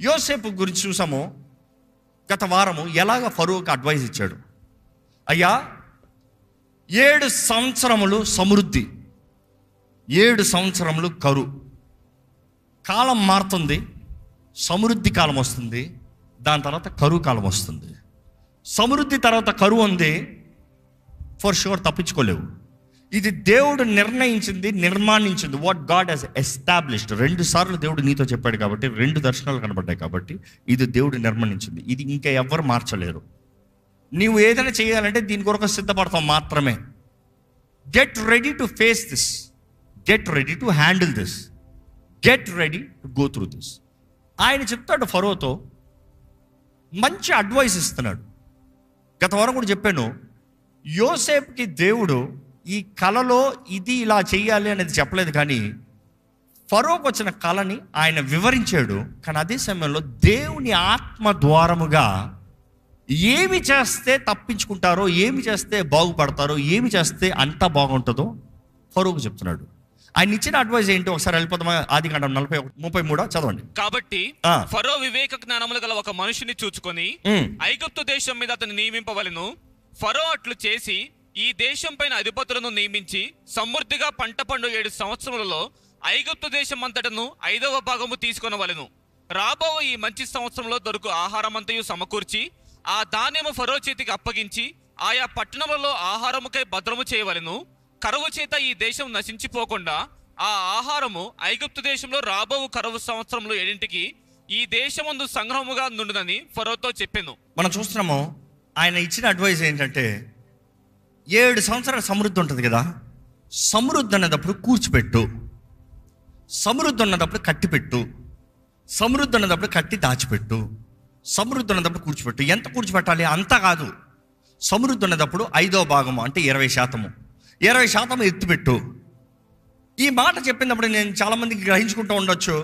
యోసేపు గురించి చూసాము గత వారము. ఎలాగ ఫరోకి అడ్వైస్ ఇచ్చాడు. అయ్యా 7 సంవత్సరములు సమృద్ధి, 7 సంవత్సరములు కరువు. కాలం మారుతుంది, సమృద్ధి కాలం వస్తుంది, దాని తర్వాత కరువు కాలం వస్తుంది. సమృద్ధి తర్వాత కరువు ఉంది, ఫర్ షూర్ తప్పించుకోలేవు. ఇది దేవుడు నిర్ణయించింది, నిర్మాణించింది. What God has established. 2 సార్లు దేవుడు నీతో చెప్పాడు కాబట్టి, 2 దర్శనాలు కనబడ్డాయి కాబట్టి ఇది దేవుడు నిర్మాణించింది. ఇది ఇంకా ఎవ్వరు మార్చలేరు. నీవు ఏదైనా చేయాలంటే దీని కొరకు సిద్ధపడతావు మాత్రమే. Get ready to face this, get ready to handle this, get ready to go through this. ఆయన చెప్తాడు ఫరోతో, మంచి అడ్వైస్ ఇస్తున్నాడు. గత వారం కూడా చెప్పాను, యోసేపుకి దేవుడు ఈ కళలో ఇది ఇలా చెయ్యాలి అనేది చెప్పలేదు, కానీ ఫరోకు వచ్చిన కళని ఆయన వివరించాడు. కానీ అదే సమయంలో దేవుని ఆత్మ ద్వారముగా ఏమి చేస్తే తప్పించుకుంటారో, ఏమి చేస్తే బాగుపడతారో, ఏమి చేస్తే అంతా బాగుంటుందో ఫరోకు చెప్తున్నాడు. ఆయన ఇచ్చిన అడ్వైజ్ ఏంటో ఒకసారి వెళ్ళిపోతామా? ఆదికాండం 40:33 చదవండి. కాబట్టి ఫరో వివేక జ్ఞానములు గల ఒక మనిషిని చూచుకొని ఐగుప్తు దేశం మీద అతన్ని నియమింపవలెను. ఫరో అట్లు చేసి ఈ దేశం పైన అధిపతులను నియమించి సమృద్ధిగా పంట పండు 7 సంవత్సరములలో ఐగుప్తు దేశం అంతటను 5వ భాగము తీసుకొనవలెను. రాబో ఈ మంచి సంవత్సరంలో దొరుకు ఆహారమంతయు సమకూర్చి ఆ ధాన్యము ఫరో చేతికి అప్పగించి ఆయా పట్టణములలో ఆహారముకై భద్రము చేయవలెను. కరువు చేత ఈ దేశం నశించిపోకుండా ఆ ఆహారము ఐగుప్తు దేశంలో రాబో కరువు సంవత్సరంలో 7ంటికి ఈ దేశమందు సంగ్రహముగా నుండునని ఫరోతో చెప్పాను. మనం చూస్తున్నాము ఆయన ఇచ్చిన అడ్వైజ్ ఏంటంటే, 7 సంవత్సరాల సమృద్ధి ఉంటుంది కదా, సమృద్ధి అన్నదప్పుడు కూర్చిపెట్టు, సమృద్ధి ఉన్నదప్పుడు కట్టిపెట్టు, సమృద్ధి ఉన్నదప్పుడు కట్టి దాచిపెట్టు, సమృద్ధి ఉన్నదప్పుడు కూర్చిపెట్టు. ఎంత కూర్చిపెట్టాలి? అంతా కాదు. సమృద్ధి ఉన్నదప్పుడు 5వ భాగము అంటే 20%, 20% ఎత్తుపెట్టు. ఈ మాట చెప్పినప్పుడు నేను చాలామందికి గ్రహించుకుంటూ ఉండొచ్చు,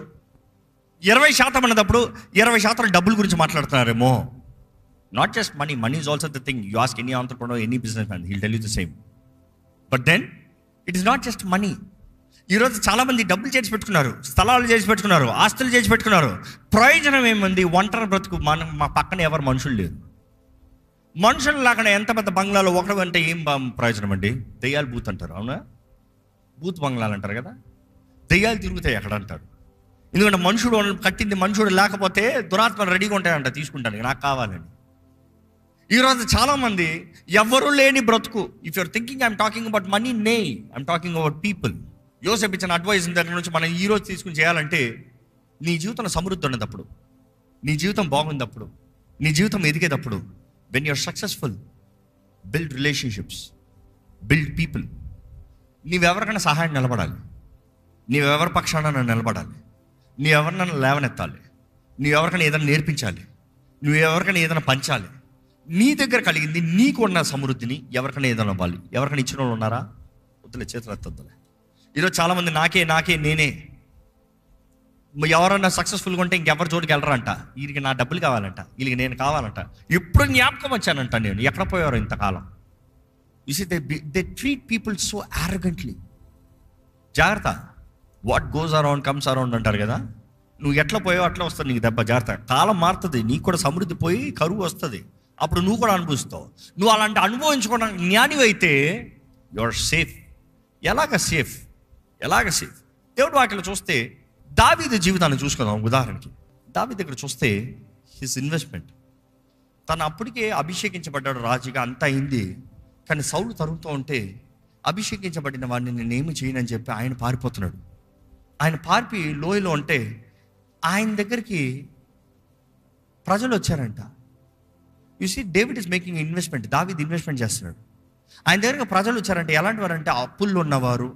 20% అన్నదప్పుడు 20% డబ్బుల గురించి మాట్లాడుతున్నారేమో. Not just money, money is also the thing. You ask any entrepreneur, any businessman, he'll tell you the same. But then it is not just money. ఈరోజు చాలామంది డబ్బులు చేసి పెట్టుకున్నారు, స్థలాలు చేసి పెట్టుకున్నారు, ఆస్తులు చేసి పెట్టుకున్నారు. ప్రయోజనం ఏముంది? ఒంటరి బ్రతుకు. మా పక్కన ఎవరు మనుషులు లేరు. మనుషులు లాగానే ఎంత పెద్ద బంగ్లాలో ఒకటి అంటే ఏం ప్రయోజనం అండి? దెయ్యాలు బూత్ అంటారు, అవునా? బూత్ బంగ్లాలు అంటారు కదా, దెయ్యాలు తిరుగుతాయి అక్కడ అంటారు. ఎందుకంటే మనుషుడు కట్టింది, మనుషుడు లేకపోతే దురాత్మలు రెడీగా ఉంటాయంట, తీసుకుంటాను నాకు కావాలని. ఈరోజు చాలామంది ఎవరు లేని బ్రతుకు. If you're thinking I'm talking about money, nay I'm talking about people. Yosepu ఇచ్చిన అడ్వైస్ దగ్గర నుంచి మనం ఈరోజు తీసుకుని చేయాలంటే, నీ జీవితంలో సమృద్ధి ఉన్నదప్పుడు, నీ జీవితం బాగుందప్పుడు, నీ జీవితం ఎదిగేటప్పుడు, when you're successful, build relationships, build people. నీవెవరికైనా సహాయం నిలబడాలి, నీవెవరి పక్షాన నిలబడాలి, నీవెవరినైనా లేవనెత్తాలి, నువ్వెవరికైనా ఏదైనా నేర్పించాలి, నువ్వెవరికైనా ఏదైనా పంచాలి. నీ దగ్గర కలిగింది, నీకు ఉన్న సమృద్ధిని ఎవరికైనా ఏదైనా ఇవ్వాలి. ఎవరికైనా ఇచ్చిన వాళ్ళు ఉన్నారా? వద్దులే, చేతులు ఎత్తొద్దులే. ఈరోజు చాలామంది నాకే నేనే. ఎవరన్నా సక్సెస్ఫుల్గా ఉంటే ఇంకెవరి చోటుకి వెళ్ళరంట. వీరికి నా డబ్బులు కావాలంట, వీళ్ళకి నేను కావాలంట. ఎప్పుడు జ్ఞాపకం వచ్చానంట నేను, ఎక్కడ పోయారో ఇంతకాలం. You see they treat people so arrogantly. జాగ్రత్త, what goes around comes around అంటారు కదా. నువ్వు ఎట్లా పోయావో అట్లా వస్తుంది నీకు దెబ్బ. జాగ్రత్త, కాలం మారుతుంది, నీకు కూడా సమృద్ధి పోయి కరువు వస్తుంది. అప్పుడు నువ్వు కూడా అనుభవిస్తావు. నువ్వు అలాంటి అనుభవించుకోవడానికి జ్ఞానివి అయితే యువర్ సేఫ్. ఎలాగ సేఫ్? దేవుడు వాక్యలో చూస్తే దావీదు జీవితాన్ని చూసుకుందాం. ఉదాహరణకి దావీదు దగ్గర చూస్తే హిస్ ఇన్వెస్ట్మెంట్, తను అప్పటికే అభిషేకించబడ్డాడు రాజుగా, అంతా అయింది. కానీ సౌలు తరుగుతూ ఉంటే అభిషేకించబడిన వాడిని నేనేమి చేయనని చెప్పి ఆయన పారిపోతున్నాడు. ఆయన పారిపి లోయలో ఉంటే ఆయన దగ్గరికి ప్రజలు వచ్చారంట. You see David is making investment. Daveedu investment చేస్తున్నాడు. ఆయన దగ్గర ప్రజలు వచ్చారంటే ఎలాంటి వారు అంటే, అప్పుల్లో ఉన్నవారు,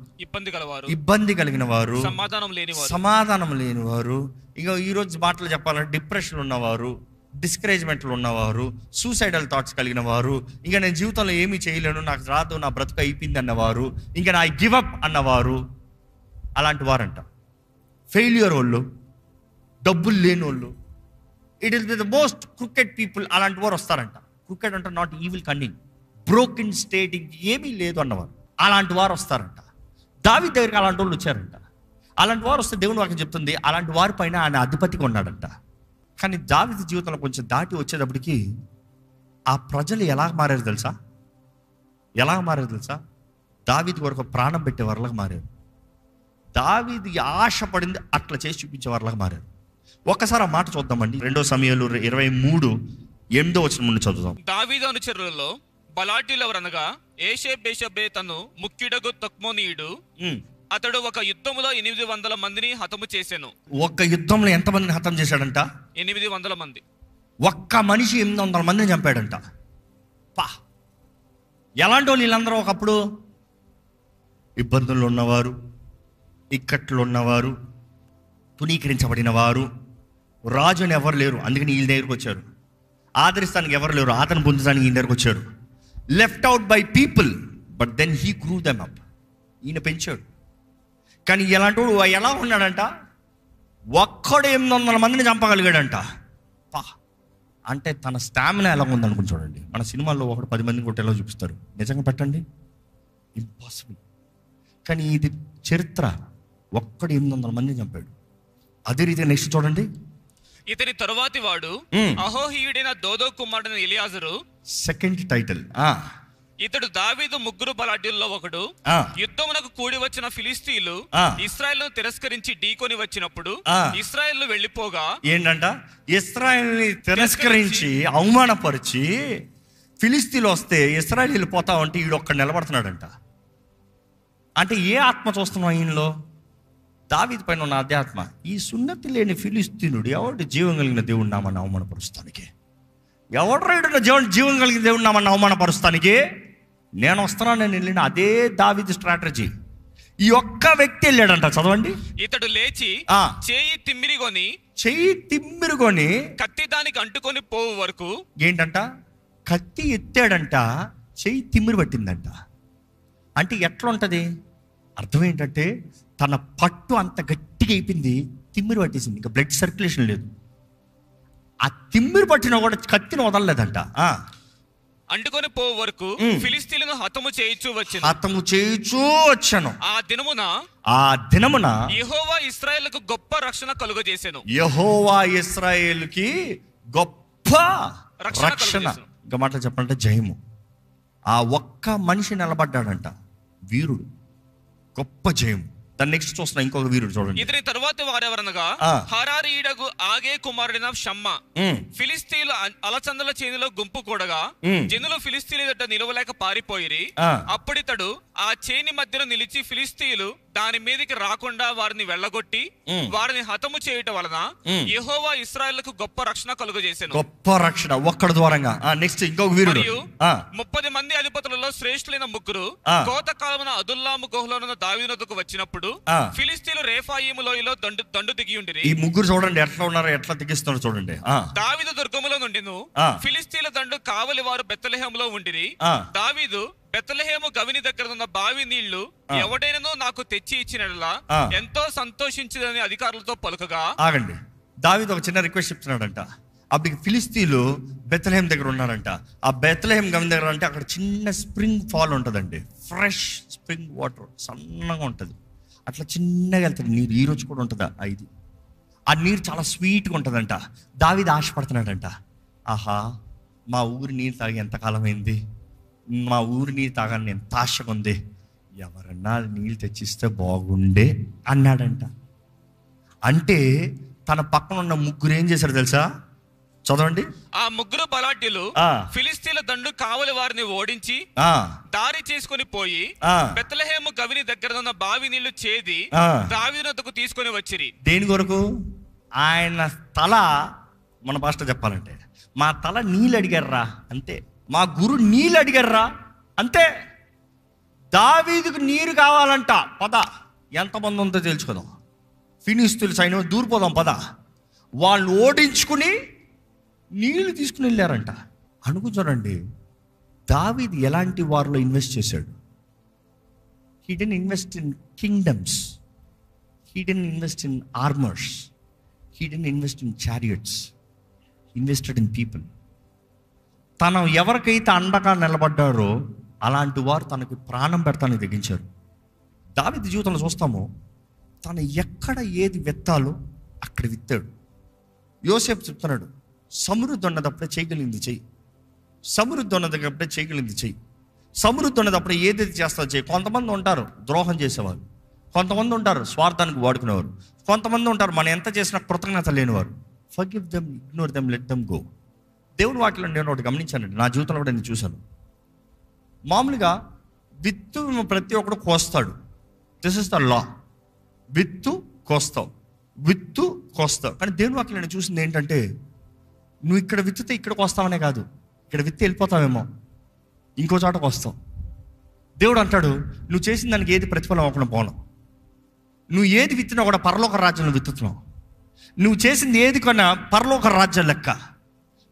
ఇబ్బంది కలిగిన వారు, సమాధానం లేనివారు, ఇక ఈరోజు మాటలు చెప్పాలంటే డిప్రెషన్ ఉన్నవారు, డిస్కరేజ్మెంట్లు ఉన్నవారు, సూసైడల్ థాట్స్ కలిగిన వారు, ఇంకా నేను జీవితంలో ఏమీ చేయలేను, నాకు రాదు, నా బ్రతుకు అయిపోయింది అన్నవారు, ఇంకా నా గివ్ అప్ అన్నవారు, అలాంటి వారంట. ఫెయిల్యూర్ వాళ్ళు, డబ్బులు లేని వాళ్ళు, it is the most cricket people. అలాంటి వారు వస్తారంట. క్రికెట్ అంటే not evil cunning, broken state, ఏమీ లేదు అన్నవారు. అలాంటి వారు వస్తారంట. దావీదు దగ్గరికి అలాంటి వాళ్ళు వచ్చారంట. అలాంటి వారు వస్తే దేవుని వాక్యం చెప్తుంది, అలాంటి వారి పైన ఆయన అధిపతిగా ఉన్నాడంట. కానీ దావీదు జీవితంలో కొంచెం దాటి వచ్చేటప్పటికి ఆ ప్రజలు ఎలా మారారు తెలుసా? దావీదు కొరకు ప్రాణం పెట్టే వారిలాగా మారారు. దావీదు ఆశపడింది అట్లా చేసి చూపించే వారిలాగా మారారు. ఒక్కసారి ఆ మాట చూద్దామండి. 2 సమూయేలు 23:8 నుండి చదువుదాం. దావీదు అనుచరులలో బలాఢ్యులు ఎవరనగా ఏషేబేషబే తను ముఖ్యుడగు తక్మోనీయుడు. అతడు ఒక యుద్ధములో 800 మందిని హతము చేసెను. ఒక్క యుద్ధంలో ఎంతమందిని హతం చేశాడంట? 800 మంది. ఒక్క మనిషి 800 మందిని చంపాడంట. పా, ఎలాంటి వాళ్ళు వీళ్ళందరూ? ఒకప్పుడు ఇబ్బందుల్లో ఉన్నవారు, ఇక్కట్లు ఉన్నవారు, తునీకరించబడిన వారు, రాజు అని ఎవరు లేరు, అందుకని వీళ్ళ దగ్గరికి వచ్చారు. ఆదరిస్తానికి ఎవరు లేరు, ఆదరణ పొందడానికి ఈయన దగ్గరికి వచ్చారు. Left out by people, but then he grew them up. ఈయన పెంచాడు. కానీ ఎలాంటి వాడు ఎలా ఉన్నాడంట? ఒక్కడు 800 మందిని చంపగలిగాడంట. పా, అంటే తన స్టామినా ఎలా ఉందనుకుని చూడండి. మన సినిమాల్లో ఒకడు 10 మందిని కొట్టేలా చూపిస్తారు, నిజంగా పెట్టండి, ఇంపాసిబుల్. కానీ ఇది చరిత్ర. ఒక్కడు 800 మందిని చంపాడు. అదే రీతిగా నెక్స్ట్ చూడండి. ఇతని తరువాతి వాడు అహోహీయుడైన దోదో కుమారుడైన ఎలియాజరు. Second title. ఇతడు దావీదు ముగ్గురు బలాఢ్యుల్లో ఒకడు. యుద్ధమునకు కూడి వచ్చిన ఫిలిస్తీయులు ఇశ్రాయేలును తిరస్కరించి ఢీకొని వచ్చినప్పుడు ఇశ్రాయేలు వెళ్ళిపోగా, ఏంటంట? ఇశ్రాయేల్ని తిరస్కరించి అవమానపరిచి ఫిలిస్తీన్లు వస్తే ఇశ్రాయేల్ వెళ్ళిపోతా ఉంటే వీడు ఒక్కడ నిలబడుతున్నాడంట. అంటే ఏ ఆత్మ చూస్తున్నాం ఈయనలో? దావీదు పైన ఉన్న అధ్యాత్మ. ఈ సున్నతి లేని ఫిలిస్తీనుడు ఎవడు జీవం కలిగిన దేవుడు నామని అవమానపరుస్తానికి? ఎవడు రైడు జీవం కలిగిన దేవుడు నామని అవమానపరుస్తానికి? నేను వస్తున్నాను, నేను వెళ్ళిన అదే దావీదు స్ట్రాటజీ. ఈ ఒక్క వ్యక్తి వెళ్ళాడంట. చదవండి. ఇతడు లేచి చెయ్యి తిమ్మిరిగొని కత్తి దానికి అంటుకొని పోవు వరకు. ఏంటంట? కత్తి ఎత్తాడంట, చెయ్యి తిమ్మిరి పట్టిందంట. అంటే ఎట్లా ఉంటుంది? అర్థం ఏంటంటే తన పట్టు అంత గట్టిగా అయిపోయింది, తిమ్మిరి పట్టేసింది, ఇంకా బ్లడ్ సర్క్యులేషన్ లేదు. ఆ తిమ్మిరి పట్టిన కూడా కత్తిని వదలలేదంట. అంటుకొని పోవు వరకు ఫిలిస్తీయులను హతము చేయుచూ వచ్చాను. ఆ దినమున యెహోవా ఇశ్రాయేలుకు గొప్ప రక్షణ కలుగజేసెను. యెహోవా ఇశ్రాయేలుకి గొప్ప రక్షణ. ఇంకా మాట చెప్పాలంటే జయము. ఆ ఒక్క మనిషి నిలబడ్డాడంట, వీరుడు, గొప్ప జయము. దాన్ని నెక్స్ట్ చూస్తున్నా ఇంకొక వీరుడు చూడండి. ఇతని తరువాత వారెవరనగా హరారీయుడగు ఆగే కుమారుడైన షమ్మ. ఫిలిస్తీయులు అలచందల చేనిలో గుంపు కూడగా జనులు ఫిలిస్తీయుల ఎదుట నిలవలేక పారిపోయిరి. అప్పుడితడు ఆ చేని మధ్యలో నిలిచి ఫిలిస్తీయులు దాని మీదకి రాకుండా వారిని వెళ్ళగొట్టి వారిని హతము చేయటం వలన యెహోవా ఇశ్రాయేలుకు గొప్ప రక్షణ కలుగజేసెను. గొప్ప రక్షణ ఒక్కడి ద్వారంగా. నెక్స్ట్ ఇంకొక వీరుడు. 30 మంది అధిపతులలో శ్రేష్ఠులైన ముగ్గురు కోతకాలమున అదుల్లాము గుహలోనున్న దావీదు వద్దకు వచ్చినప్పుడు ఫిలిస్తీయులు రేఫాయీము లోయలో దండు దిగి ఉండిరి. ఈ ముగ్గురు చూడండి ఎట్లా ఉన్నారో, ఎట్లా దిగిస్తున్నారు చూడండి. దావీదు దుర్గములో నుండిను ఫిలిస్తీయుల దండు కావలి వారు బెత్లెహేములో ఉండిరి. దావీదు బెత్లెహేము గవిని దగ్గర ఉన్న బావి నీళ్లు ఎవడైనను నాకు తెచ్చి ఇచ్చినట్లా ఎంతో సంతోషించదని అధికారులతో పలుకగా. ఆగండి, దావీదు ఒక చిన్న రిక్వెస్ట్ చెప్తున్నాడంట. అప్పటికి ఫిలిస్తీయులు బెత్లెహేం దగ్గర ఉన్నారంట. ఆ బెత్లెహేం గవిని దగ్గర అంటే అక్కడ చిన్న స్ప్రింగ్ ఫాల్ ఉంటుందండి, ఫ్రెష్ స్ప్రింగ్ వాటర్, సన్నగా ఉంటుంది. అట్లా చిన్నగా వెళ్తుంది నీరు. ఈ రోజు కూడా ఉంటుందా? ఇది ఆ నీరు చాలా స్వీట్గా ఉంటుందంట. దావీదు ఆశపడుతున్నాడంట, ఆహా మా ఊరి నీరు తాగి ఎంతకాలం అయింది, మా ఊరి నీరు తాగాలని ఎంత ఆశగా ఉంది, ఎవరన్నా నీళ్ళు తెచ్చిస్తే బాగుండే అన్నాడంట. అంటే తన పక్కన ఉన్న ముగ్గురు ఏం చేశారు తెలుసా? చదవండి. ఆ ముగ్గురు బలాఢ్యులు ఫిలిస్తీయుల దండు కావలి వారిని ఓడించి దారి చేసుకుని పోయి బెత్లెహేము గవిని దగ్గర ఉన్న బావి నీళ్లు చేది దావీదు వద్దకు తీసుకొని వచ్చిరి. దేని కొరకు? ఆయన తల, మన భాష చెప్పాలంటే మా తల నీళ్ళు అడిగారా అంతే, మా గురు నీళ్ళు అడిగారా అంతే. దావీదుకు నీరు కావాలంట, పద ఎంతమంది ఉందో తెలుసుకుందాం. ఫిలిస్తీయుల సైన్యం దూరిపోదాం పద. వాళ్ళు ఓడించుకుని నీళ్లు తీసుకుని వెళ్ళారంట. అనుకుంటారండి, దావీదు ఎలాంటి వారిలో ఇన్వెస్ట్ చేశాడు? He didn't invest in kingdoms, he didn't invest in armours, he didn't invest in chariots, invested in people. తను ఎవరికైతే అండగా నిలబడ్డారో అలాంటి వారు తనకి ప్రాణం పెడతానికి తెగించారు. దావీదు జీవితంలో చూస్తాము, తను ఎక్కడ ఏది విత్తాలో అక్కడ విత్తాడు. యోసేపు చెప్తున్నాడు, సమృద్ధి ఉన్నదప్పుడే చేయగలిగింది చెయ్యి, సమృద్ధి ఉన్నదప్పుడే చేయగలిగింది చెయ్యి, సమృద్ధి ఉన్నదప్పుడు ఏదైతే చేస్తారో చెయ్యి. కొంతమంది ఉంటారు ద్రోహం చేసేవారు, కొంతమంది ఉంటారు స్వార్థానికి వాడుకునేవారు, కొంతమంది ఉంటారు మనం ఎంత చేసినా కృతజ్ఞత లేనివారు. Forgive them, ignore them, let them go. దేవుని వాక్యంలో నేను ఒకటి గమనించానండి, నా జీవితంలో కూడా నేను చూశాను. మామూలుగా విత్తు ప్రతి ఒక్కడు కోస్తాడు, దిస్ ఇస్ ద లా. విత్తు కోస్తావు, విత్తు కోస్తావు. కానీ దేవుని వాక్యంలో నేను చూసింది ఏంటంటే, నువ్వు ఇక్కడ విత్తుతే ఇక్కడికి వస్తావనే కాదు, ఇక్కడ విత్తి వెళ్ళిపోతావేమో ఇంకో చోటకు వస్తావు. దేవుడు అంటాడు, నువ్వు చేసిన దానికి ఏది ప్రతిఫలం అవ్వకుండా పోను. నువ్వు ఏది విత్తినా కూడా పరలోక రాజ్యంలో విత్తుతున్నావు. నువ్వు చేసింది ఏది కొన్నా పరలోక రాజ్యం లెక్క.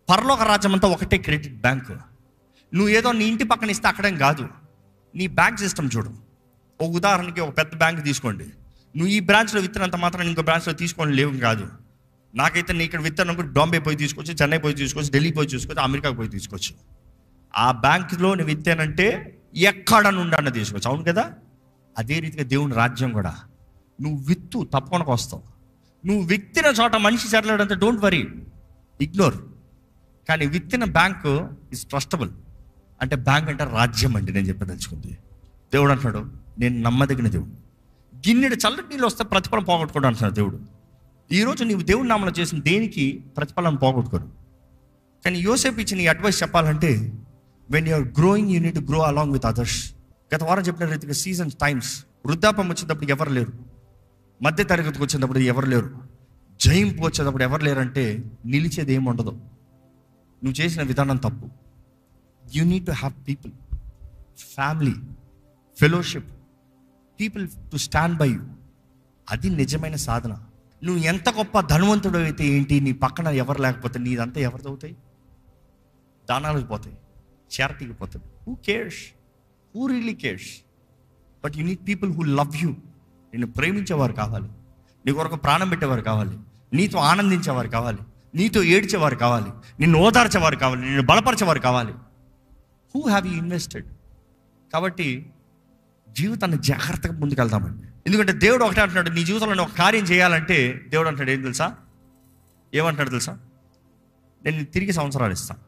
పరలోక రాజ్యం అంతా ఒకటే క్రెడిట్ బ్యాంకు. నువ్వు ఏదో నీ ఇంటి పక్కన ఇస్తే అక్కడేం కాదు, నీ బ్యాంక్ సిస్టమ్ చూడు. ఒక ఉదాహరణకి ఒక పెద్ద బ్యాంక్ తీసుకోండి, నువ్వు ఈ బ్రాంచ్లో విత్తనంత మాత్రం ఇంకో బ్రాంచ్లో తీసుకొని లేవు కాదు. నాకైతే నీ ఇక్కడ విత్తనం బాంబే పోయి తీసుకోవచ్చు, చెన్నై పోయి తీసుకోవచ్చు, ఢిల్లీ పోయి తీసుకోవచ్చు, అమెరికాకు పోయి తీసుకోవచ్చు. ఆ బ్యాంకులో నువ్వు విత్తానంటే ఎక్కడ నుండి అన్న తీసుకోవచ్చు, అవును కదా? అదే రీతిగా దేవుని రాజ్యం కూడా, నువ్వు విత్తు తప్పకుండా వస్తావు. నువ్వు విత్తిన చోట మనిషి చేరలేడంటే డోంట్ వరీ, ఇగ్నోర్. కానీ విత్తిన బ్యాంకు ఇస్ ట్రస్టబుల్. అంటే బ్యాంక్ అంటే రాజ్యం అండి. నేను చెప్పదలుచుకుంది, దేవుడు అంటున్నాడు, నేను నమ్మదగిన దేవుడు. గిన్నెడు చల్లటి నీళ్ళు వస్తే ప్రతిఫలం పోగొట్టుకోవడం అంటున్నాడు దేవుడు. ఈరోజు నీవు దేవుని నామలో చేసిన దేనికి ప్రతిఫలం పోగొట్టుకోరు. కానీ యోసేపు ఇచ్చిన ఈ అడ్వైస్ చెప్పాలంటే, when you're growing you need to grow along with others. గత వారం చెప్పిన రీతిగా సీజన్స్, టైమ్స్, వృద్ధాపం వచ్చేటప్పుడు ఎవరు లేరు, మధ్య తరగతికి వచ్చేటప్పుడు ఎవరు లేరు, జయింపు వచ్చేటప్పుడు ఎవరు లేరంటే నిలిచేది ఏమి ఉండదు. నువ్వు చేసిన విధానం తప్పు. You need to have people, family, fellowship, people to stand by you. అది నిజమైన సాధన. నువ్వు ఎంత గొప్ప ధనవంతుడు అయితే ఏంటి, నీ పక్కన ఎవరు లేకపోతే నీదంతా ఎవరిది అవుతాయి? దానాలకు పోతాయి, చారిటీకి పోతాయి. Who cares? Who really cares? But you need people who love you. నిన్ను ప్రేమించేవారు కావాలి, నీ కొరకు ప్రాణం పెట్టేవారు కావాలి, నీతో ఆనందించేవారు కావాలి, నీతో ఏడ్చేవారు కావాలి, నిన్ను ఓదార్చేవారు కావాలి, నిన్ను బలపరిచేవారు కావాలి. Who have you invested? కాబట్టి జీవితాన్ని జాగ్రత్తగా ముందుకెళ్తామండి. ఎందుకంటే దేవుడు ఒకటే అంటున్నాడు, నీ జీవితంలో ఒక కార్యం చేయాలంటే దేవుడు అంటాడు ఏం తెలుసా? ఏమంటాడు తెలుసా? నేను తిరిగి సంవత్సరాలు ఇస్తాను.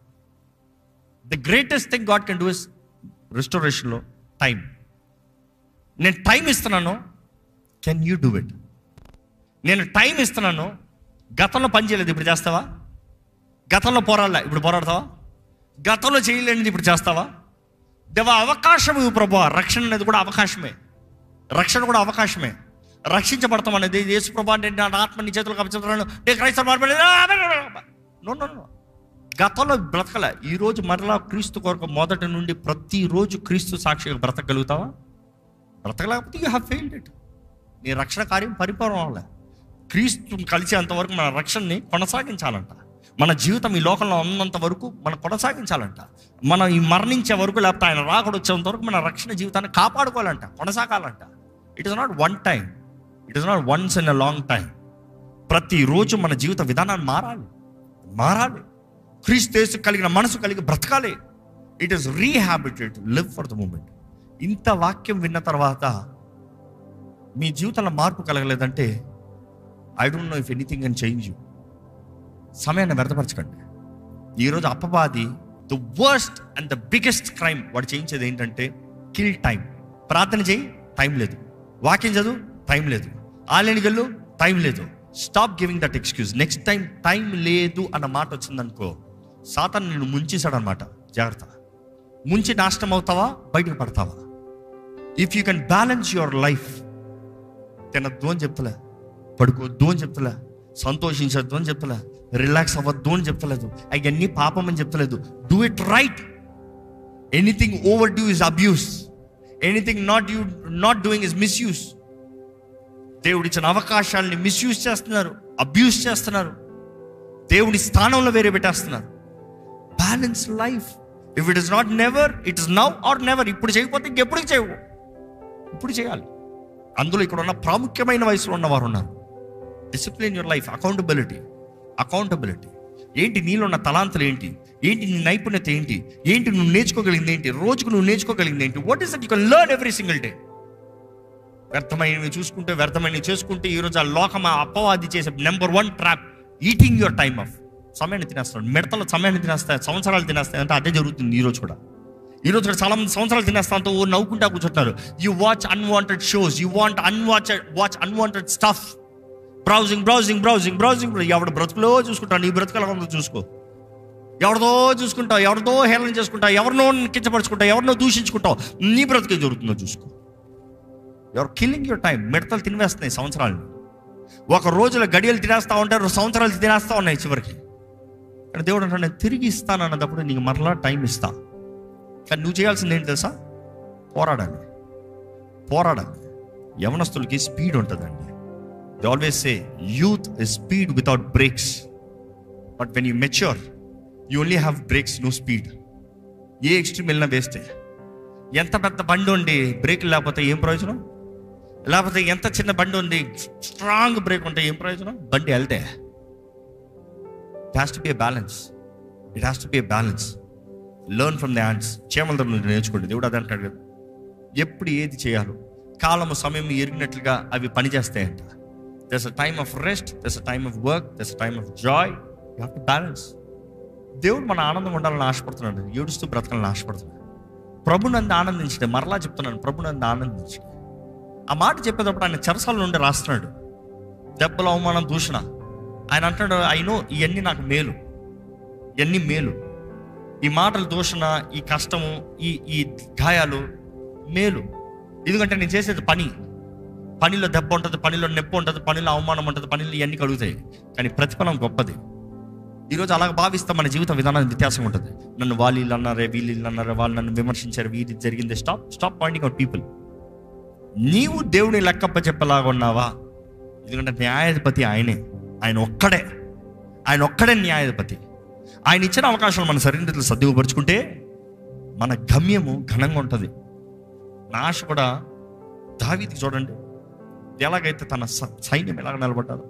The greatest thing God can do is రిస్టోరేషన్లో టైం. నేను టైం ఇస్తున్నాను, కెన్ యూ డూ ఇట్? నేను టైం ఇస్తున్నాను, గతంలో పని చేయలేదు, ఇప్పుడు చేస్తావా? గతంలో పోరాడలే, ఇప్పుడు పోరాడతావా? గతంలో చేయలేనిది ఇప్పుడు చేస్తావా? దేవా అవకాశం ఇవ్వు ప్రభువా. రక్షణ అనేది కూడా అవకాశమే, రక్షణ కూడా అవకాశమే. రక్షించబడతాం అనేది యేసు ప్రభువా అంటే నా ఆత్మ నీ చేతులకు అప్పచెప్తున్నాను, నేను క్రైస్తవ మార్పలేదు. నో, గతంలో బ్రతకలే. ఈరోజు మరలా క్రీస్తు కొరకు మొదటి నుండి ప్రతిరోజు క్రీస్తు సాక్షిగా బ్రతకగలుగుతావా? బ్రతకలేకపోతే యూ హ్యావ్ ఫెయిల్డ్ ఇట్. నీ రక్షణ కార్యం పరిపూర్ణం అవ్వలే. క్రీస్తు కలిసేంతవరకు మన రక్షణని కొనసాగించాలంట. మన జీవితం ఈ లోకంలో ఉన్నంత వరకు మనం కొనసాగించాలంట. మనం ఈ మరణించే వరకు, లేకపోతే ఆయన రాకడ వచ్చేంత వరకు మన రక్షణ జీవితాన్ని కాపాడుకోవాలంట, కొనసాగాలంట. It is not one time, it is not once in a long time. ప్రతిరోజు మన జీవిత విధానాన్ని మారాలి. క్రీస్తు యేసు కలిగిన మనసు కలిగి బ్రతకాలి. It is rehabilitated, live for the moment. ఇంత వాక్యం విన్న తర్వాత మీ జీవితంలో మార్పు కలగలేదంటే I don't know if anything can change you. సమయాన్ని వ్యర్థపరచకండి. ఈరోజు అపవాది the worst and the biggest crime వాడు చేయించేది ఏంటంటే కిల్ టైం. ప్రార్థన చేయి, టైం లేదు. వాక్యం చదువు, టైం లేదు. ఆన్లైన్కి వెళ్ళు, టైం లేదు. Stop giving that excuse. Next time లేదు అన్న మాట వచ్చిందనుకో, సాతాను నిన్ను ముంచేశాడు అనమాట. జాగ్రత్త. ముంచి నాశనం అవుతావా, బయటకు పడతావా? If you can balance your life, తినద్దు అని చెప్తలే, పడుకోవద్దు అని చెప్తలే, సంతోషించద్దు అని చెప్తలే, రిలాక్స్ అవ్వద్దు అని చెప్తలేదు, అవన్నీ పాపం అని చెప్తలేదు. Do it right. Anything over do is abuse, anything not doing is misuse. దేవుడిచ్చిన అవకాశాలని మిస్యూజ్ చేస్తున్నారు, అబ్యూస్ చేస్తున్నారు, దేవుడి స్థానంలో వేరే పెట్టేస్తున్నారు. Balance life. If it is not never, it is now or never. ఇప్పుడు చేయకపోతే ఇంకెప్పుడు చేయవు, ఇప్పుడు చేయాలి. అందులో ఇక్కడ ఉన్న ప్రాముఖ్యమైన వయసులో ఉన్నవారు ఉన్నారు. Discipline your life. అకౌంటబిలిటీ. ఏంటి నీలో ఉన్న తలాంతులు ఏంటి నీ నైపుణ్యత ఏంటి నువ్వు నేర్చుకోగలిగింది ఏంటి, రోజుకు నువ్వు నేర్చుకోగలిగింది ఏంటి? What is that you can learn every single day. వ్యర్థమైనవి చేసుకుంటే ఈరోజు ఆ లోకం, ఆ అపవాది చేసే number 1 trap eating your time off. సమయాన్ని తినేస్తాడు. మిడతలు సమయాన్ని తినేస్తాయి, సంవత్సరాలు తినేస్తాయి అంటే అదే జరుగుతుంది ఈరోజు కూడా. ఈరోజు కూడా చాలా మంది సంవత్సరాలు తినేస్తాంతో నవ్వుకుంటా కూర్చుంటున్నారు. You watch unwanted shows, you want watch unwanted stuff, browsing. ఎవడు బ్రతుకులో చూసుకుంటావు, నీ బ్రతుకులో ఉందో చూసుకో. ఎవరిదో చూసుకుంటావు, ఎవరిదో హేళన చేసుకుంటావు, ఎవరినో కించపరుచుకుంటావు, ఎవరినో దూషించుకుంటావు, నీ బ్రతుకే జరుగుతుందో చూసుకో. Your killing your time. మిడతలు తినేస్తున్నాయి సంవత్సరాలు. ఒక రోజులో గడియలు తినేస్తూ ఉంటారు, సంవత్సరాలు తినేస్తూ ఉన్నాయి చివరికి. కానీ దేవుడు అంటే నేను తిరిగి ఇస్తాను అన్నప్పుడు నీకు మరలా టైం ఇస్తా. కానీ నువ్వు చేయాల్సింది ఏంటి తెలుసా? పోరాడాలి. యవనస్తులకి స్పీడ్ ఉంటుందండి. They always say youth is speed without brakes, but when you mature you only have brakes, no speed. ఏ ఎక్స్ట్రీమ్ వెళ్ళినా వేస్తే. ఎంత పెద్ద బండి ఉండి బ్రేక్ లేకపోతే ఏం ప్రయోజనం? లేకపోతే ఎంత చిన్న బండి ఉంది స్ట్రాంగ్ బ్రేక్ ఉంటే ఏం ప్రయోజనం? బండి వెళ్తే. It has to be a balance. Learn from the hands. చీమల దగ్గర నుంచి నేర్చుకోండి. దేవుడు అదే అంటాడు కదా, ఎప్పుడు ఏది చేయాలో కాలము సమయం ఎరిగినట్లుగా అవి పనిచేస్తాయంట. There's a time of rest, there's a time of work, there's a time of joy. You have to balance. దేవుడు మన ఆనందం ఉండాలని ఆశపడుతున్నాడు, ఏడుస్తూ బ్రతకాలని ఆశపడుతున్నాడు. ప్రభునందు ఆనందించడే. మరలా చెప్తున్నాను, ప్రభునందు ఆనందించడే. ఆ మాట చెప్పేటప్పుడు ఆయన చెరసాల నుండి రాస్తున్నాడు. దెబ్బలు, అవమానం, దూషణ. ఆయన అంటాడు, అయినో ఇవన్నీ నాకు మేలు, ఇవన్నీ మేలు. ఈ మాటలు, దూషణ, ఈ కష్టము, ఈ గాయాలు మేలు. ఎందుకంటే నేను చేసేది పనిలో దెబ్బ ఉంటుంది, పనిలో నొప్పి ఉంటుంది, పనిలో అవమానం ఉంటుంది, పనిలో ఇవన్నీ కలుగుతాయి. కానీ ప్రతిఫలం గొప్పది. ఈరోజు అలాగ భావిస్తాం. మన జీవిత విధానం వ్యత్యాసం ఉంటుంది. నన్ను వీళ్ళు అన్నారే, వాళ్ళు నన్ను విమర్శించారు, వీరి జరిగింది. Stop pointing out people. నీవు దేవుని లెక్కప్ప చెప్పలాగా ఉన్నావా? ఎందుకంటే న్యాయాధిపతి ఆయనే. ఆయన ఒక్కడే న్యాయాధిపతి. ఆయన ఇచ్చిన అవకాశాలు మన శరీరంలో సద్విపరుచుకుంటే మన గమ్యము ఘనంగా ఉంటుంది. నా ఆశ కూడా దావీదుకి చూడండి, ఎలాగైతే తన సైన్యం ఎలాగ నిలబడ్డారు.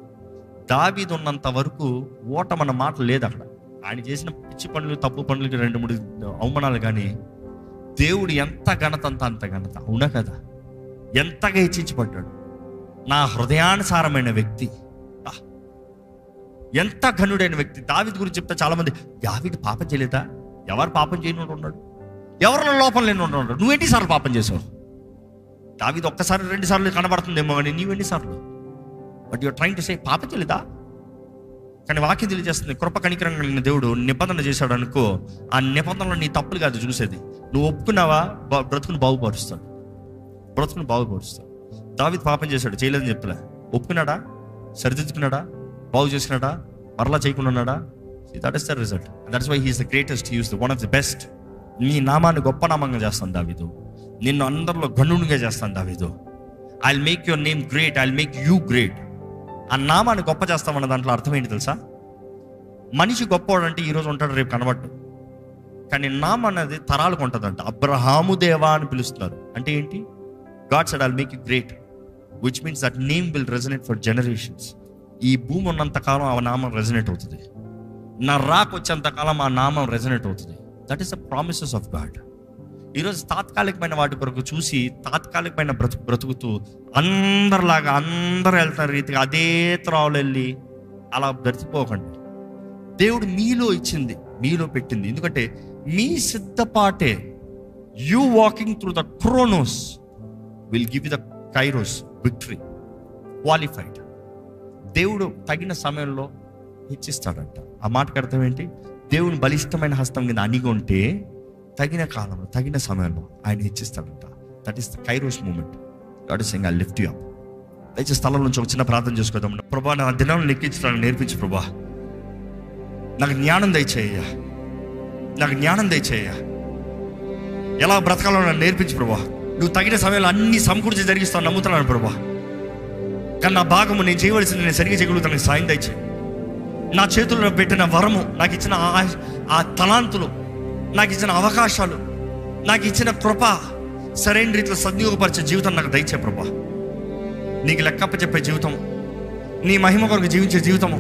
దావీదు ఉన్నంత వరకు ఓటమన్న మాట లేదు అక్కడ. ఆయన చేసిన పిచ్చి పనులు, తప్పు పనులకి 2-3 అవమానాలు. కానీ దేవుడు ఎంత ఘనత అంత ఘనత. అవునా కదా? ఎంతగా హెచ్చించబడ్డాడు. నా హృదయానుసారమైన వ్యక్తి, ఎంత ఘనుడైన వ్యక్తి. దావీదు గురించి చెప్తే చాలా మంది, దావీదు పాపం చేయలేదా? ఎవరు పాపం చేయని ఉన్నాడు? ఎవరిలో లోపం లేని ఉన్నాడు? నువ్వు ఎన్నిసార్లు పాపం చేసావు? దావీదు 1-2 సార్లు కనబడుతుందేమో, కానీ నీవు ఎన్నిసార్లు? But your trying to say పాపం చేయలేదా? కానీ వాక్యం తెలియజేస్తుంది, కృప కనికరం కలిగిన దేవుడు నిబంధన చేశాడు అనుకో, ఆ నిబంధనలో నీ తప్పులు కాదు చూసేది. నువ్వు ఒప్పుకున్నావా, బ్రతుకుని బాగుపరుస్తాడు. దావీదు పాపం చేశాడు, చేయలేదని చెప్తలే. ఒప్పుకున్నాడా? సరిదిద్దుకున్నాడా? బాగు చేసుకున్నాడా? మరలా చేయకుండా ఉన్నాడా? That is the result. That's why he is the greatest, he is the one of the best. నీ నామాన్ని గొప్ప నామంగా చేస్తాను దావీదు. నిన్ను అందరిలో గణునిగా చేస్తాను దావీదు. I will make your name great, I will make you great. ఆ నామాన్ని గొప్ప చేస్తామన్న దాంట్లో అర్థం ఏంటి తెలుసా? మనిషి గొప్పవాడు అంటే ఈరోజు ఉంటాడు, రేపు కనబడ్డు. కానీ నామం అనేది తరాలకు ఉంటుందంట. అబ్రహాము దేవా అని పిలుస్తున్నారు. అంటే ఏంటి? God said, I'll make you great, which means that name will resonate for generations. ఈ భూమి ఉన్నంత కాలం ఆ నామం రెజనేట్ అవుతుంది. నా వచ్చేంత కాలం ఆ నామం రెజనేట్ అవుతుంది. That is the promises of God. ఈరోజు తాత్కాలికమైన వాటి కొరకు చూసి తాత్కాలికమైన బ్రతుకుతూ అందరూ వెళ్తున్న రీతిగా అదే త్రోవలు వెళ్ళి అలా బ్రతికిపోకండి. దేవుడు మీలో ఇచ్చింది, మీలో పెట్టింది. ఎందుకంటే మీ సిద్ధపాటే, you walking through the chronos will give you the kairos victory, qualified. దేవుడు తగిన సమయంలో హెచ్చిస్తాడంట. ఆ మాటకు అర్థం ఏంటి? దేవుని బలిష్టమైన హస్తం కింద అణిగి ఉంటే తగిన కాలంలో, తగిన సమయంలో ఆయన హెచ్చిస్తాడంట. That is the kairos moment. God is saying I lift you up. దయచేసి స్థలం నుంచి ఒక చిన్న ప్రార్థన చేసుకోదాం. ప్రభా, నా దినాలను లెక్కించడానికి నేర్పించు ప్రభా. నాకు జ్ఞానం దయచేయ్యా, ఎలా బ్రతకాలో నాకు నేర్పించు ప్రభా. నువ్వు తగిన సమయంలో అన్ని సమకూర్చి జరిగిస్తావు నమ్ముతున్నాను ప్రభా. కానీ నా భాగము నేను చేయవలసింది నేను సరిగ్గా చేయగలుగుతాను. సాయం దయచేయి. నా చేతుల్లో పెట్టిన వరము, నాకు ఇచ్చిన ఆ తలాంతులు, నాకు ఇచ్చిన అవకాశాలు, నాకు ఇచ్చిన కృప సరైన రీతిలో సద్వినియోగపరిచే జీవితం నాకు దయచే ప్రభా. నీకు లెక్కప్ప చెప్పే జీవితం, నీ మహిమ కొరకు జీవించే జీవితము,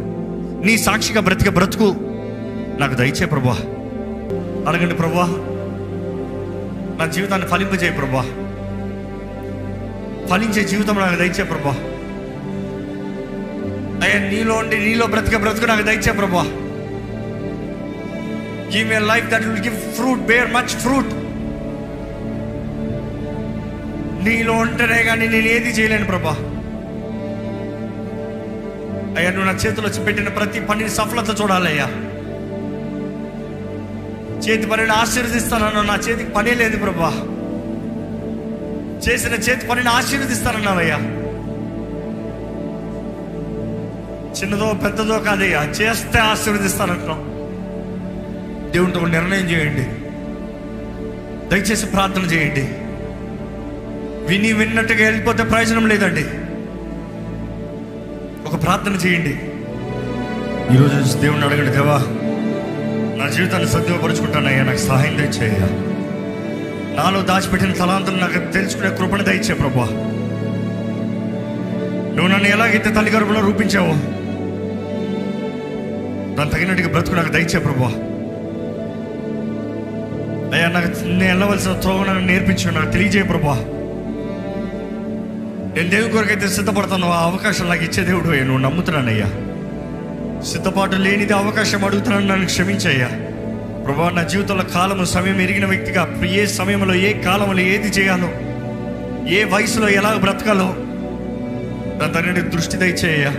నీ సాక్షిగా బ్రతికే బ్రతుకు నాకు దయచే ప్రభా. అడగండి ప్రభా, నా జీవితాన్ని ఫలింపజేయ ప్రభా. ఫలించే జీవితం నాకు దయచే ప్రభా. అయ్యా నీలో ఉండి నీలో బ్రతుకు నాకు దయచే ప్రభా. Give me life that will give fruit, bear much fruit. నీలో ఉంటేనే కానీ నేను ఏది చేయలేను ప్రభా. అయ్యా నువ్వు నా చేతిలో వచ్చి పెట్టిన ప్రతి పనిని సఫలత చూడాలయ్యా. చేతి పనిని ఆశీర్వదిస్తానన్నా, నా చేతికి పనే లేదు ప్రభా. చేసిన చేతి పనిని ఆశీర్వదిస్తానన్నావయ్యా. చిన్నదో పెద్దదో కాదయ్యా, చేస్తే ఆశీర్వదిస్తానంటున్నావు. దేవునితో ఒక నిర్ణయం చేయండి, దయచేసి ప్రార్థన చేయండి. విన్నట్టుగా వెళ్ళిపోతే ప్రయోజనం లేదండి. ఒక ప్రార్థన చేయండి. ఈరోజు దేవుణ్ణి అడగండి, దేవా నా జీవితాన్ని సద్విపరుచుకుంటానయ్యా, నాకు సహాయం దయచేయ్యా. నాలో దాచిపెట్టిన తలాంతులు నాకు తెలుసుకునే కృపణ దయచే ప్రభా. నువ్వు నన్ను ఎలాగైతే తల్లి గర్భంలో రూపించావో దాన్ని తగినట్టుగా బ్రతుకు నాకు దయచే ప్రభా. అయ్యా నాకు నేను వెళ్ళవలసిన త్రోవ నాకు నేర్పించు, నాకు తెలియజేయ ప్రభా. నేను దేవుని కొరకైతే సిద్ధపడతాను, ఆ అవకాశం నాకు ఇచ్చే దేవుడు అయ్యా. నువ్వు నమ్ముతున్నానయ్యా. సిద్ధపాటు లేనిది అవకాశం అడుగుతున్నాను, నన్ను క్షమించయ్యా ప్రభా. నా జీవితంలో కాలము సమయం ఎరిగిన వ్యక్తిగా ఏ సమయంలో ఏ కాలంలో ఏది చేయాలో, ఏ వయసులో ఎలా బ్రతకాలో దాని తగిన దృష్టి దయచేయ్యా.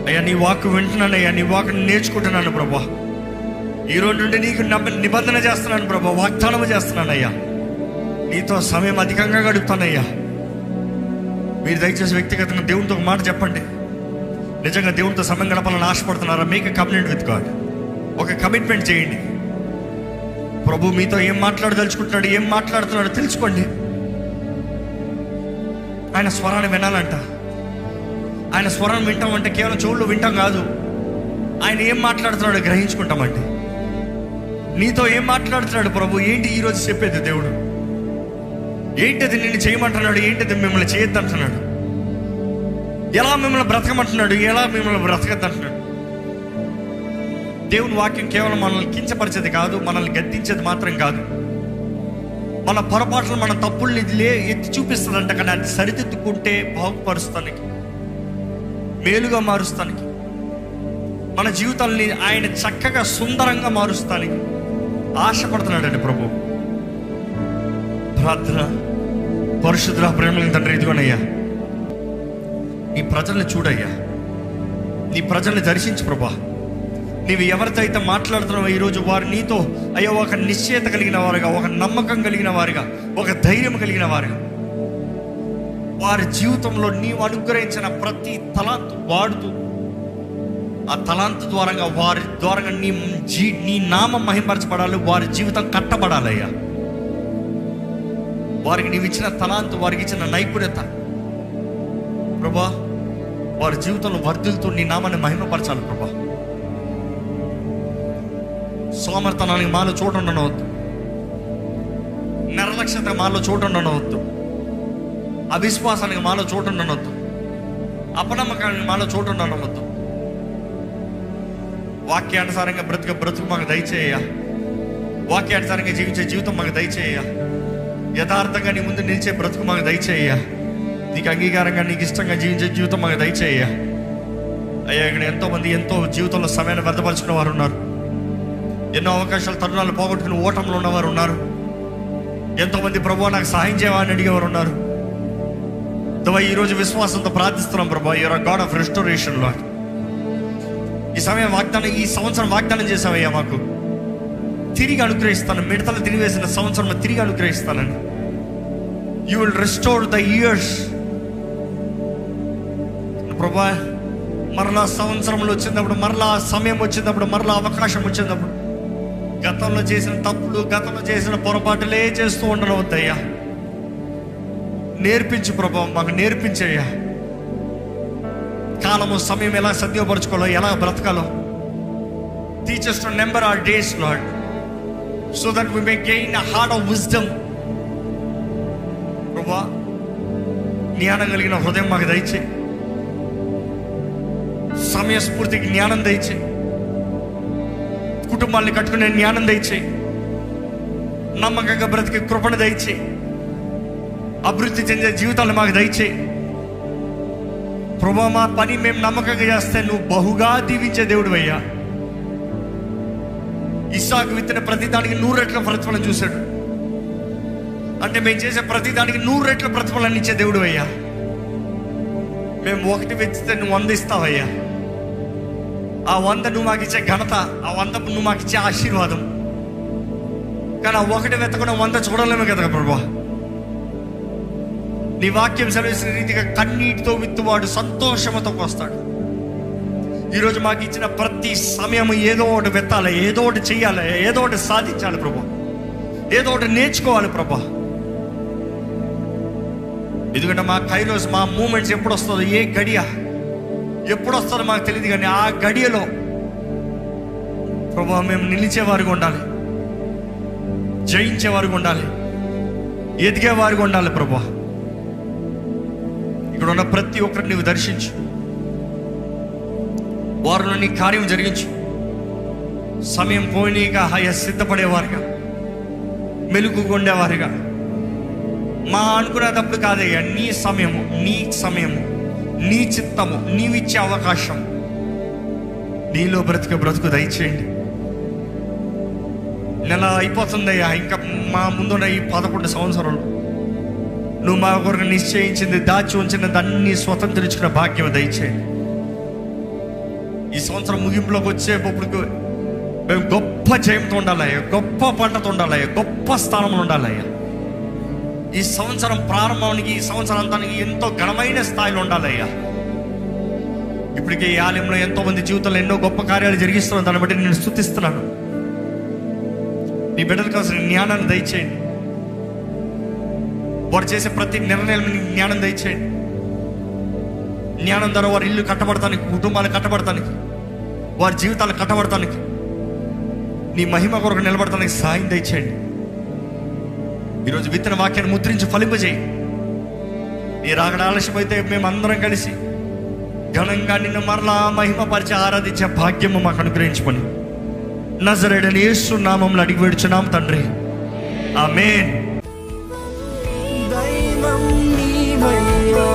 అయ్యా నీ వాక్కు వింటున్నానయ్యా, నీ వాక్కు నేర్చుకుంటున్నాను ప్రభా. ఈరోజు నుండి నీకు నిబంధన చేస్తున్నాను ప్రభా, వాగ్దానం చేస్తున్నానయ్యా. నీతో సమయం అధికంగా గడుపుతానయ్యా. మీరు దయచేసి వ్యక్తిగతంగా దేవునితో ఒక మాట చెప్పండి. నిజంగా దేవునితో సమయం గడపాలని ఆశపడుతున్నారా? Make a commitment with God. ఒక కమిట్మెంట్ చేయండి. ప్రభు మీతో ఏం మాట్లాడదలుచుకుంటున్నాడు, ఏం మాట్లాడుతున్నాడో తెలుసుకోండి. ఆయన స్వరాన్ని వినాలంట. ఆయన స్వరాన్ని వింటామంటే కేవలం చెవుల్లో వింటాం కాదు, ఆయన ఏం మాట్లాడుతున్నాడో గ్రహించుకుంటామండి. నీతో ఏం మాట్లాడుతున్నాడు ప్రభు, ఏంటి ఈరోజు చెప్పేది దేవుడు, ఏంటది నిన్ను చేయమంటున్నాడు, ఏంటది మిమ్మల్ని చేయొద్దంటున్నాడు, ఎలా మిమ్మల్ని బ్రతకమంటున్నాడు, ఎలా మిమ్మల్ని బ్రతకద్దంటున్నాడు. దేవుని వాక్యం కేవలం మనల్ని కించపరిచేది కాదు, మనల్ని గద్దించేది మాత్రం కాదు. మన పొరపాట్లు మన తప్పుల్ని ఎత్తి చూపిస్తుందంట. కానీ అది సరిదిద్దుకుంటే బాగుపరుస్తానికి, మేలుగా మారుస్తానికి, మన జీవితాల్ని ఆయన చక్కగా సుందరంగా మారుస్తానికి ఆశపడుతున్నాడండి ప్రభు. ప్రార్థన. పరిశుద్ధ ప్రేమల తండ్రి, ఇదిగోనయ్యా నీ ప్రజల్ని చూడయ్యా, నీ ప్రజల్ని దర్శించు ప్రభా. నీవు ఎవరితో అయితే మాట్లాడుతున్నావో ఈరోజు వారు నీతో అయ్యో ఒక నిశ్చయత కలిగిన వారుగా, ఒక నమ్మకం కలిగిన వారుగా, ఒక ధైర్యం కలిగిన వారుగా, వారి జీవితంలో నీవు అనుగ్రహించిన ప్రతి తలాంతు వాడుతూ, ఆ తలాంతు ద్వారంగా వారి ద్వారా నీ నామం మహిమపరచబడాలి, వారి జీవితం కట్టబడాలయ్యా. వారికి నీవు ఇచ్చిన తలాంతు, వారికి ఇచ్చిన నైపుణ్యత ప్రభా, వారి జీవితంలో వర్ధిల్తూ నీ నామాన్ని మహిమపరచాలి ప్రభా. సోమర్తనానికి మాలో చోటు ఉండనవద్దు, నిర్లక్ష్యత మాలో చోటు ఉండనవద్దు, అవిశ్వాసానికి మాలో చోటు ఉండనవద్దు, అపనమ్మకానికి మాలో చోటు ఉండనవద్దు. వాక్యానుసారంగా బ్రతుకు మాకు దయచేయ, వాక్యానుసారంగా జీవించే జీవితం మాకు దయచేయ, యథార్థంగా నీ ముందు నిలిచే బ్రతుకు మాకు దయచేయ, నీకు అంగీకారంగా నీకు ఇష్టంగా జీవించే జీవితం మాకు దయచేయ. అయ్యా ఇక్కడ ఎంతోమంది ఎంతో జీవితంలో సమయాన్ని వ్యర్థపరుచుకున్న వారు ఉన్నారు, ఎన్నో అవకాశాలు తరుణాలు పోగొట్టుకుని ఓటంలో ఉన్నవారు ఉన్నారు, ఎంతోమంది ప్రభువా నాకు సహాయం చేయమని అడిగేవారు ఉన్నారు. ఈరోజు విశ్వాసంతో ప్రార్థిస్తున్నాం ప్రభా, you're God of restoration Lord. ఈ సమయం వాగ్దానం, ఈ సంవత్సరం వాగ్దానం చేసావయ్యా, మాకు తిరిగి అనుగ్రహిస్తాను, మిడతలు తిరిగివేసిన సంవత్సరం తిరిగి అనుగ్రహిస్తానని. You will restore the years ప్రభా. మరలా సంవత్సరంలో వచ్చినప్పుడు, మరలా సమయం వచ్చినప్పుడు, మరలా అవకాశం వచ్చినప్పుడు గతంలో చేసిన తప్పులు, గతంలో చేసిన పొరపాటులే చేస్తూ ఉండవద్దయ్యా. నేర్పించు ప్రభా, మాకు నేర్పించయ్యా. కాలము సమయం ఎలా సద్విపరచుకోవాలో, ఎలా బ్రతకాలో teach us to number our days, Lord, so that we may gain a heart of wisdom. ప్రభా జ్ఞానం కలిగిన హృదయం మాకు దయచే, సమయస్ఫూర్తికి జ్ఞానం దయచే, కుటుంబాన్ని కట్టుకునే జ్ఞానం దయచే, నమ్మకంగా బ్రతికే కృపణ దయచే, అభివృద్ధి చెందే జీవితాలు మాకు దయచే ప్రభువా మా పని మేము నమ్మకంగా చేస్తే నువ్వు బహుగా దీవించే దేవుడు అయ్యా. ఇస్సాకు విత్తిన ప్రతి దానికి 100 రెట్ల ప్రతిఫలం చూశాడు అంటే మేము చేసే ప్రతి దానికి 100 రెట్ల ప్రతిఫలాన్ని ఇచ్చే దేవుడు అయ్యా. మేము 1 విత్తితే నువ్వు 100 ఇస్తావయ్యా. ఆ 100 నువ్వు మాకు ఇచ్చే ఘనత, ఆ 100 నువ్వు మాకు ఇచ్చే ఆశీర్వాదం. కానీ ఆ 1 వెతకుండా 100 చూడలేము కదా ప్రభువా. నీ వాక్యం సెలవిసిన రీతిగా కన్నీటితో విత్తువాడు సంతోషంతో వస్తాడు. ఈరోజు మాకు ఇచ్చిన ప్రతి సమయం ఏదో ఒకటి వెత్తాలి, ఏదో ఒకటి చెయ్యాలి, ఏదో ఒకటి సాధించాలి ప్రభా, ఏదో ఒకటి నేర్చుకోవాలి ప్రభా. ఎందుకంటే మా కైరోస్, మా మూమెంట్స్ ఎప్పుడు వస్తుందో, ఏ గడియ ఎప్పుడు వస్తుందో మాకు తెలియదు. కానీ ఆ గడియలో ప్రభా మేము నిలిచేవారుగా ఉండాలి, జయించేవారుగా ఉండాలి, ఎదిగేవారుగా ఉండాలి ప్రభా. ఇక్కడ ఉన్న ప్రతి ఒక్కరిని నువ్వు దర్శించు, వారిలో నీ కార్యం జరిగించు. సమయం పోయినాక హాయ సిద్ధపడేవారుగా, మెలుగుకొండేవారుగా, మా అనుకునేటప్పుడు కాదయ్యా, నీ సమయము, నీ సమయము, నీ చిత్తము, నీవిచ్చే అవకాశం, నీలో బ్రతుకు దయచేయండి. నెల అయిపోతుందయ్యా, ఇంకా మా ముందున్న ఈ 11 సంవత్సరాలు నువ్వు మా కొరకు నిశ్చయించింది, దాచి ఉంచిన దాన్ని స్వతంత్రించుకున్న భాగ్యం దయచేయండి. ఈ సంవత్సరం ముగింపులోకి వచ్చేటప్పుడు మేము గొప్ప జయంతో ఉండాలయ్యా, గొప్ప పంటతో ఉండాలయ్యా, గొప్ప స్థానంలో ఉండాలయ్యా. ఈ సంవత్సరం ప్రారంభానికి, ఈ సంవత్సరం అంతానికి ఎంతో ఘనమైన స్థాయిలో ఉండాలయ్యా. ఇప్పటికే ఈ ఆలయంలో ఎంతో మంది జీవితంలో ఎన్నో గొప్ప కార్యాలు జరిగిస్తున్నాను, దాన్ని బట్టి నేను స్తుతిస్తున్నాను. నీ బిడ్డలకు కావాల్సిన జ్ఞానాన్ని దయచేయండి. వారు చేసే ప్రతి నిర్ణయాలను జ్ఞానం దయచేయండి. జ్ఞానం ద్వారా వారి ఇల్లు కట్టబడటానికి, కుటుంబాలు కట్టబడటానికి, వారి జీవితాలు కట్టబడటానికి, నీ మహిమ కొరకు నిలబడటానికి సాయం దయచేయండి. ఈరోజు విత్తన వాక్యాన్ని ముద్రించి ఫలింపజేయి. నీ రాకడ ఆలస్యమైతే మేమందరం కలిసి ఘనంగా నిన్ను మరలా మహిమపరిచి ఆరాధించే భాగ్యము మాకు అనుగ్రహించమని నజరేయుడైన యేసు నామములో అడిగి వేడుచున్నాం తండ్రి, ఆమేన్. దైవం నీవయ్యా.